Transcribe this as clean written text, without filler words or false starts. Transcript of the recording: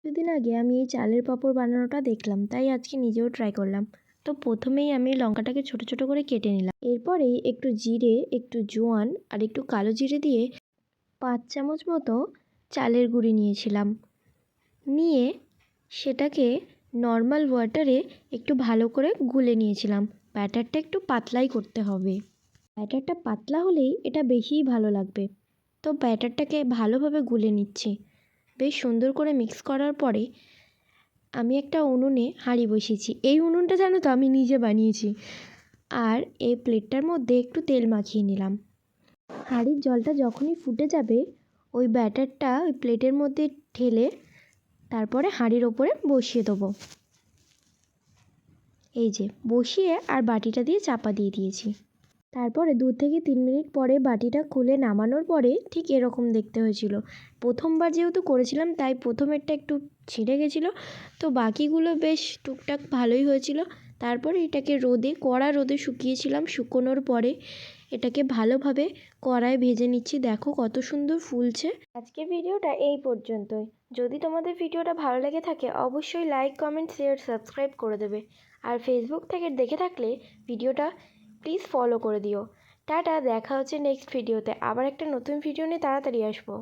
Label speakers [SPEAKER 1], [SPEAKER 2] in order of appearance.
[SPEAKER 1] কিছুদিন আগে আমি এই চালের পাঁপড় বানানোটা দেখলাম, তাই আজকে নিজেও ট্রাই করলাম। তো প্রথমেই আমি লঙ্কাটাকে ছোট ছোট করে কেটে নিলাম। এরপরেই একটু জিরে, একটু জোয়ান আর একটু কালো জিরে দিয়ে 5 চামচ মতো চালের গুঁড়ি নিয়েছিলাম। নিয়ে সেটাকে নর্মাল ওয়াটারে একটু ভালো করে গুলে নিয়েছিলাম। ব্যাটারটা একটু পাতলাই করতে হবে। ব্যাটারটা পাতলা হলেই এটা বেশিই ভালো লাগবে। তো ব্যাটারটাকে ভালোভাবে গুলে নিচ্ছি। বেশ সুন্দর করে মিক্স করার পরে আমি একটা উনুনে হাঁড়ি বসিয়েছি। এই উনুনটা জানো তো আমি নিজে বানিয়েছি। আর এই প্লেটটার মধ্যে একটু তেল মাখিয়ে নিলাম। হাঁড়ির জলটা যখনই ফুটে যাবে ওই ব্যাটারটা ওই প্লেটের মধ্যে ঢেলে তারপরে হাঁড়ির ওপরে বসিয়ে দেবো। এই যে বসিয়ে আর বাটিটা দিয়ে চাপা দিয়ে দিয়েছি। তারপরে 2 থেকে 3 মিনিট পরে বাটিটা খুলে নামানোর পরে ঠিক এরকম দেখতে হয়েছিল। প্রথমবার যেহেতু করেছিলাম তাই প্রথমেরটা একটু ছিঁড়ে গেছিলো, তো বাকিগুলো বেশ টুকটাক ভালোই হয়েছিল। তারপরে এটাকে কড়া রোদে শুকিয়েছিলাম। শুকোনোর পরে এটাকে ভালোভাবে কড়ায় ভেজে নিচ্ছি। দেখো কত সুন্দর ফুলছে। আজকে ভিডিওটা এই পর্যন্তই। যদি তোমাদের ভিডিওটা ভালো লেগে থাকে অবশ্যই লাইক, কমেন্ট, শেয়ার, সাবস্ক্রাইব করে দেবে। আর ফেসবুক থেকে দেখে থাকলে ভিডিওটা প্লিজ ফলো করে দিও। টাটা, দেখা হচ্ছে নেক্সট ভিডিওতে। আবার একটা নতুন ভিডিও নিয়ে তাড়াতাড়ি আসবো।